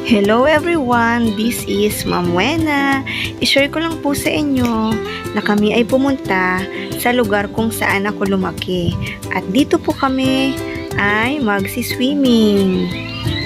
Hello everyone! This is Ma'am Wena. I-share ko lang po sa inyo na kami ay pumunta sa lugar kung saan ako lumaki. At dito po kami ay magsi-swimming.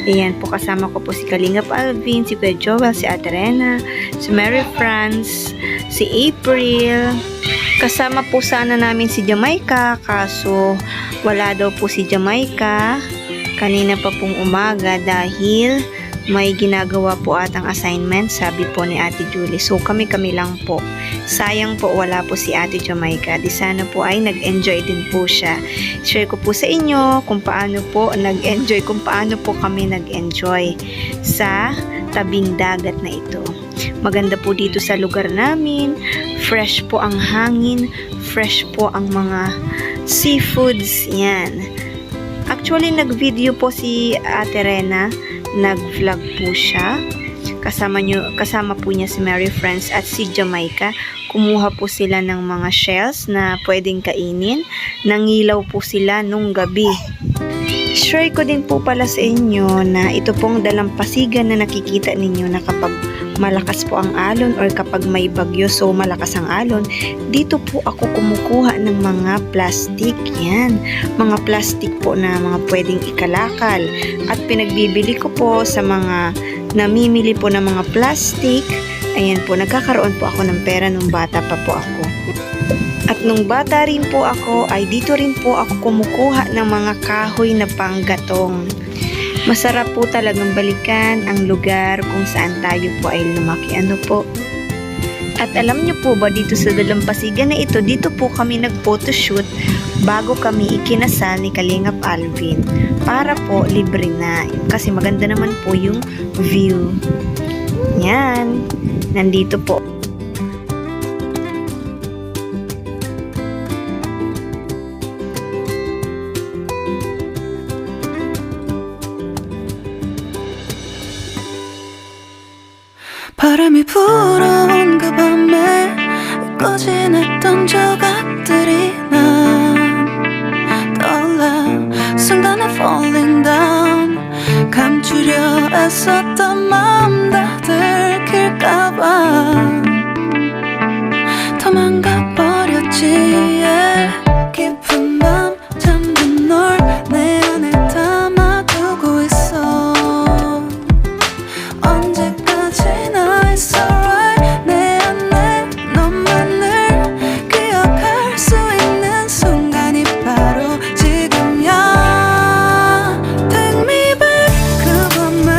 Ayan po, kasama ko po si Kalingap Alvin, si Kuya Joel, si Ate Rena, si Mary France, si April. Kasama po sana namin si Jamaica, kaso wala daw po si Jamaica kanina pa pong umaga dahil may ginagawa po atang assignment, sabi po ni Ate Julie. So kami lang po. Sayang po wala po si Ate Jamaica. Di sana po ay nag-enjoy din po siya. Share ko po sa inyo kung paano po nag-enjoy, kung paano po kami nag-enjoy sa tabing dagat na ito. Maganda po dito sa lugar namin. Fresh po ang hangin, fresh po ang mga seafoods. Yan. Actually, nag-video po si Ate Rena. Nag-vlog po siya. Kasama po niya si Mary France at si Jamaica. Kumuha po sila ng mga shells na pwedeng kainin. Nangilaw po sila nung gabi. Share ko din po pala sa inyo na ito pong dalampasigan na nakikita ninyo na kapag malakas po ang alon or kapag may bagyo, so malakas ang alon, dito po ako kumukuha ng mga plastic. Yan, mga plastic po na mga pwedeng ikalakal, at pinagbibili ko po sa mga namimili po ng mga plastic. Ayan po, nagkakaroon po ako ng pera nung bata pa po ako. At nung bata rin po ako, ay dito rin po ako kumukuha ng mga kahoy na panggatong. Masarap po talagang balikan ang lugar kung saan tayo po ay lumaki. Ano po? At alam nyo po ba, dito sa dalampasigan na ito, dito po kami nag-photoshoot bago kami ikinasal ni Kalingap Alvin. Para po libre na. Kasi maganda naman po yung view. Yan. Nandito po. 바람이 불어온 그 밤에 잊고 지냈던 조각들이 난 떠올라. 순간에 falling down. 감추려 애썼던 마음 다 들킬까봐 도망가 버렸지. yeah. 깊은 밤 잠든 널 내 안에 담아두고 있어. 언제까지나 it's alright. 내 안에 너만을 기억할 수 있는 순간이 바로 지금이야. Take me back. 그 밤을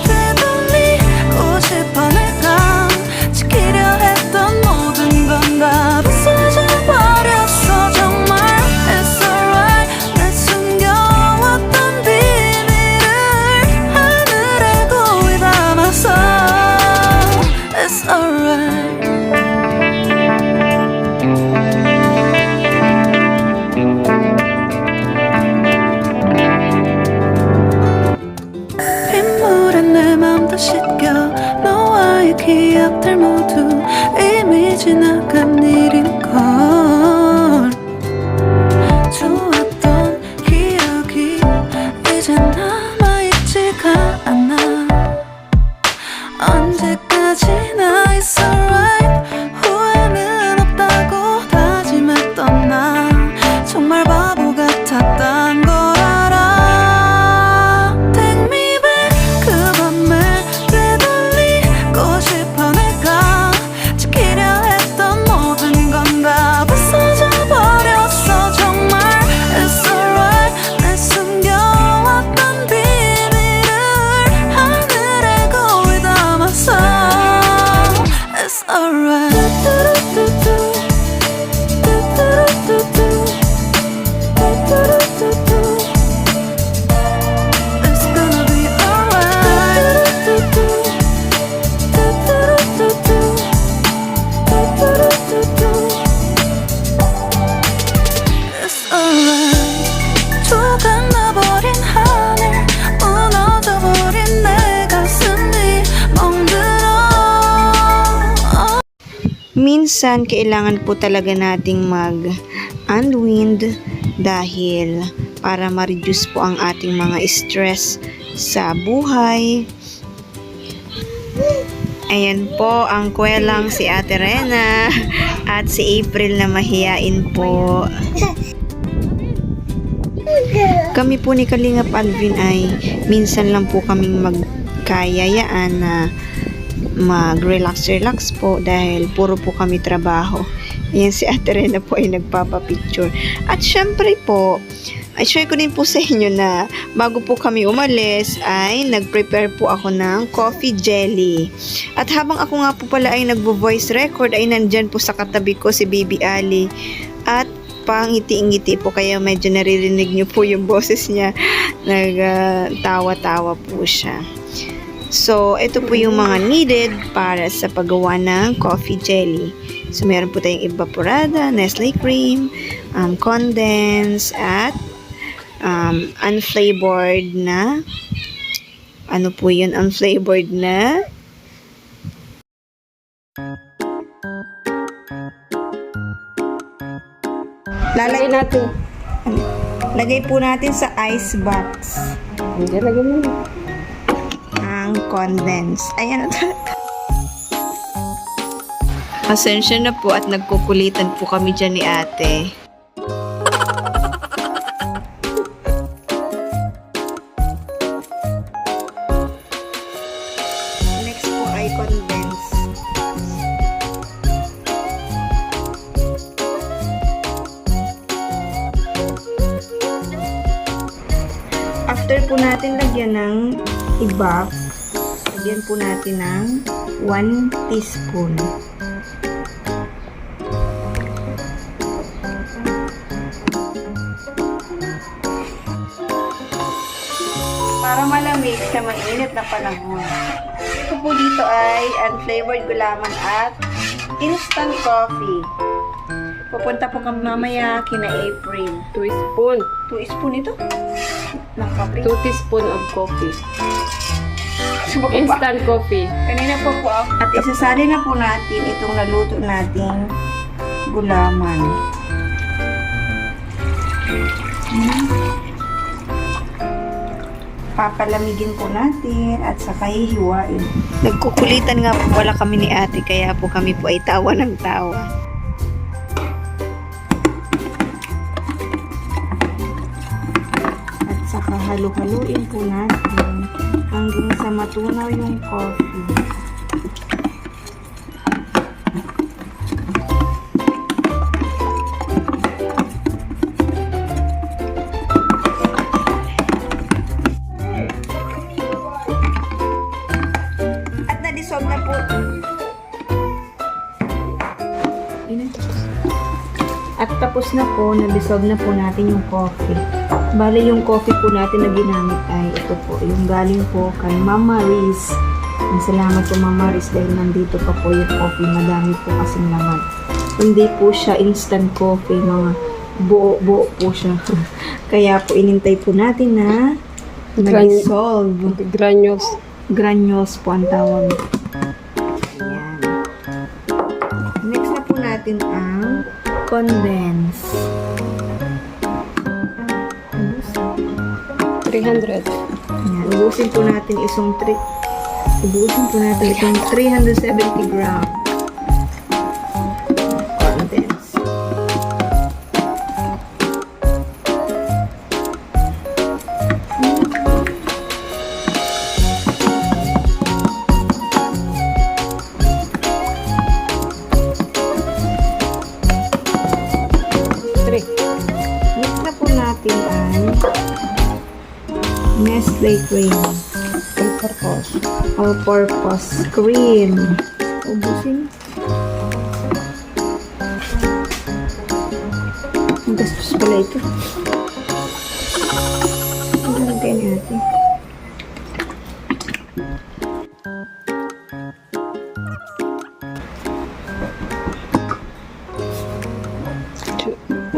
되돌리고 싶어. 내가 지키려 했던 모든 건 다 부서져 버렸어. 정말 it's alright. 내 숨겨왔던 비밀을 하늘에 고이 담았어. It's alright. 빗물에 내 맘도 씻겨. 너와의 기억들 모두 이미 지나간 일인걸. 좋았던 기억이 이제 남아있지가 않아. 언제까지나 it's alright. 후회는 없다고 다짐했던 나 정말 바보 같았단 걸 알아. Take me back. 그 밤을 되돌리고 싶어. 내가 지키려 했던 모든 건 다 부서져 버렸어. 정말 it's alright. 내 숨겨왔던 비밀을 하늘에 고이 담았어. It's alright. It's gonna be alright. It's alright. 조각 나버린 하늘, 무너져버린 내 가슴이 멍들어. Minsan, kailangan po talaga nating mag-unwind dahil para ma-reduce po ang ating mga stress sa buhay. Ayan po ang kwelang si Ate Rena at si April na mahiyain po. Kami po ni Kalingap Alvin ay minsan lang po kaming magkayayaan na mag-relax po dahil puro po kami trabaho. Ayan si Ate Rena po ay nagpapapicture. At syempre po, ay share ko din po sa inyo na bago po kami umalis ay nag-prepare po ako ng coffee jelly. At habang ako nga po pala ay nagvo-voice record ay nandyan po sa katabi ko si Baby Ali at pangiti-ngiti po kaya medyo naririnig niyo po yung boses niya. Nagtawa-tawa po siya. So, ito po yung mga needed para sa paggawa ng coffee jelly. So, meron po tayong evaporada, Nestle cream, condensed, at unflavored na ano po yun, unflavored na Lagay natin. lagay po natin sa ice box Hindi, lagay mo. ang condensed. Ayan. Pasensya na po at nagkukulitan po kami dyan ni ate. Next po ay condensed. After po natin lagyan ng i-buff, lagyan po natin ng 1 teaspoon. Para malamig sa mainit na panahon. Ito po dito ay unflavored gulaman at instant coffee. Pupunta po kami mamaya kina April. 2 spoon. 2 spoon ito? Ng coffee? 2 teaspoon of coffee. Subukan pa. Instant coffee. Kanina po po ako. At isasali na po natin itong naluto nating gulaman. Papalamigin po natin at saka hihiwain. Nagkukulitan nga po wala kami ni ate kaya po kami po ay tawa ng tawa. At saka halu-haluin po natin hanggang sa matunaw yung coffee. At na-dissolve na po. At tapos na po, na-dissolve na po natin yung coffee. Bale, yung coffee po natin na ginamit ay ito po, yung galing po kay Mama Riz. Salamat po Mama Riz dahil nandito pa po yung coffee. Madami po kasing laman. Hindi po siya instant coffee, mga buo-buo po siya. Kaya po inintay po natin na nag-dissolve. Granules. Granules po ang tawag. Ayan. Next na po natin ang condense. 300. Ayan. Ubusin po natin isang ubusin po natin itong 370 gram condense. Next na po natin ang Nestle cream. All-purpose cream. Ubusin. Ang gastos pala ito. Ang lagay natin.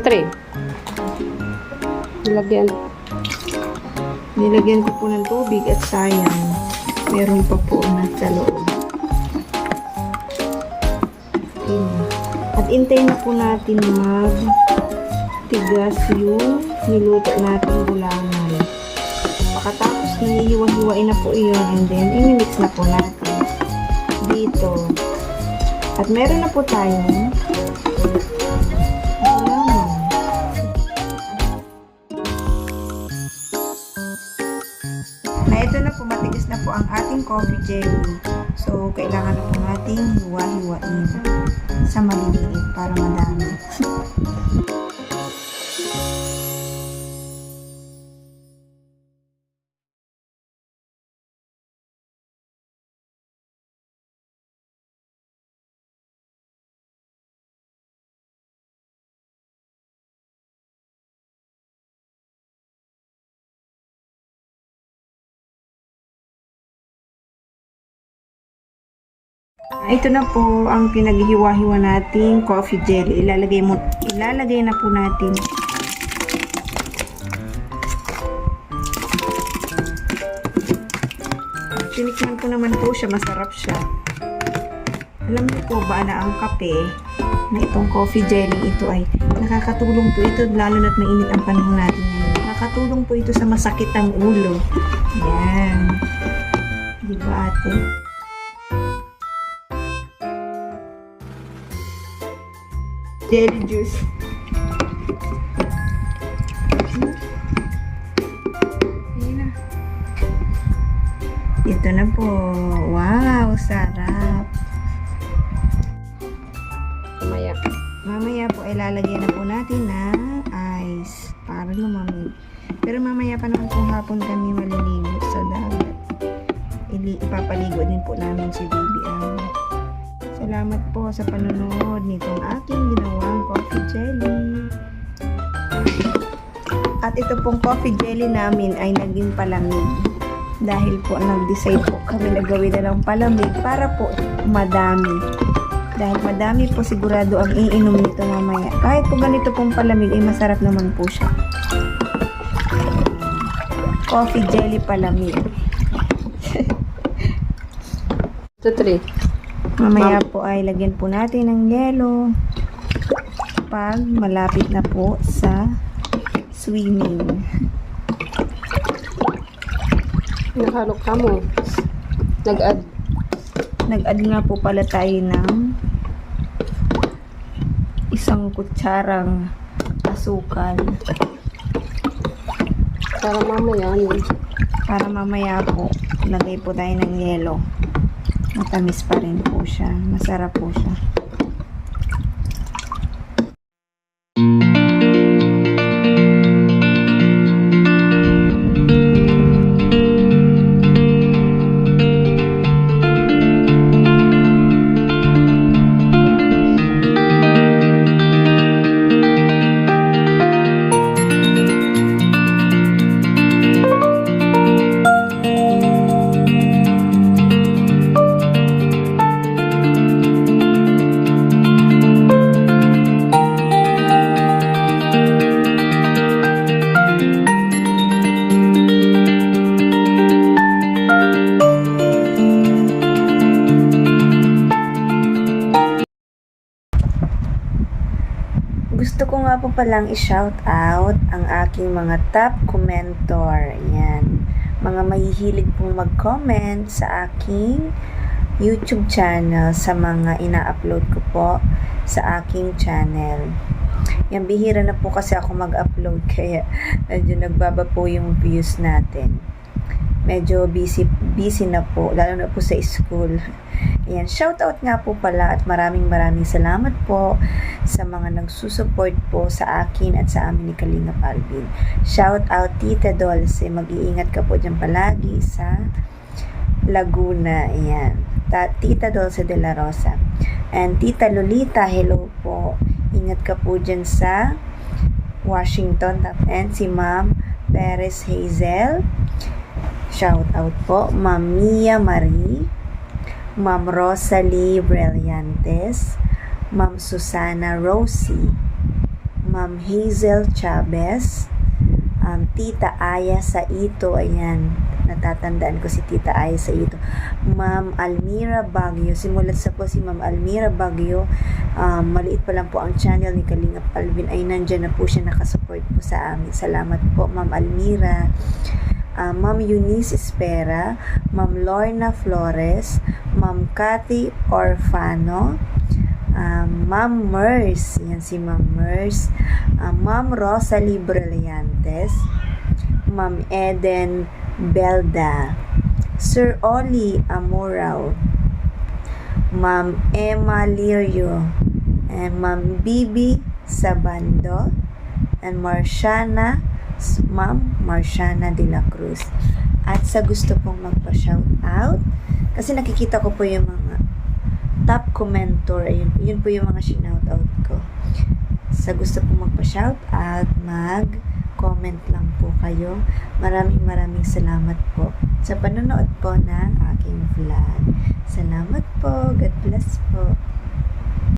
Three. Nilagyan ko po ng tubig at sayang. Meron pa po nasa loob. At intayin na po natin mag-tigas yung niluto natin gulaman. Pagkatapos naihiwa-hiwain na po iyon and then i-mix na po natin. dito. At meron na po tayong lemon. Na ito na po, matigas na po ang ating coffee jelly. So, kailangan na po nating hiwa-hiwain sa maliliit para madami. Ito na po ang pinaghiwa-hiwa nating coffee jelly. Ilalagay na po natin. Tinikman ko naman po siya, masarap siya. Alam niyo po ba na ang kape na itong coffee jelly ito ay nakakatulong po ito lalo na't mainit ang panahon natin ngayon. Nakakatulong po ito sa masakit ang ulo. Yan. Di ba ate? Jelly juice. Ayan na. Ito na po. Wow, sarap. Mamaya po ay lalagyan na po natin ng ice para lumamig. Pero mamaya pa naman po hapon kami maliligo sa dagat. Ipapaligo din po namin si Baby Ang. Salamat po sa panonood nitong aking ginawang coffee jelly. At ito pong coffee jelly namin ay naging palamig. Dahil po nag-decide po kami na gawin na lang palamig para po madami. Dahil madami po sigurado ang iinom nito mamaya. Kahit po ganito pong palamig ay masarap naman po siya. Coffee jelly palamig. 2, 3. Mamaya po ay lagyan po natin ng yelo pag malapit na po sa swimming. Nakalok ka mo. Nag-add. Nag-add nga po pala tayo ng 1 kutsarang asukal Para mamaya. para mamaya po lagay po tayo ng yelo. Matamis pa rin po siya. Masarap po siya. Gusto ko nga po palang i-shout out ang aking mga top commentor. Yan. Mga mahihilig pong mag-comment sa aking YouTube channel sa mga ina-upload ko po sa aking channel. Yan, bihira na po kasi ako mag-upload kaya medyo nagbaba po yung views natin. Medyo busy na po, lalo na po sa school. Ayan, shoutout nga po pala at maraming salamat po sa mga nagsusupport po sa akin at sa amin ni Kalingap Alvin. Shoutout Tita Dolce, mag-iingat ka po dyan palagi sa Laguna. Ayan, Tita Dolce de la Rosa. And Tita Lolita, hello po. Ingat ka po dyan sa Washington. And si Ma'am Perez Hazel, shout out po. Ma'am Mia Marie, Ma'am Rosalie Brillantes, Ma'am Susana Rosie, Ma'am Hazel Chavez, Tita Aya Saito, ayan, natatandaan ko si Tita Aya Saito, Ma'am Almira Baguio, simulat sa po si Ma'am Almira Baguio, maliit pa lang po ang channel ni Kalingap Alvin, ay nandyan na po siya nakasupport po sa amin. Salamat po Ma'am Almira. Ma'am Eunice Espera, Ma'am Lorna Flores, Ma'am Cathy Orfano, Ma'am Mers, yan si Ma'am Mers, Ma'am Rosalie Brillantes, Ma'am Eden Belda, Sir Oli Amorao, Ma'am Emma Lirio, and Ma'am Bibi Sabando, and Ma'am Marciana de la Cruz. At sa gusto pong magpa-shout out, kasi nakikita ko po yung mga top commenter, yun po yung mga shinout out ko. Sa gusto pong magpa-shout out, mag-comment lang po kayo. Maraming salamat po sa panonood po ng aking vlog. Salamat po. God bless po.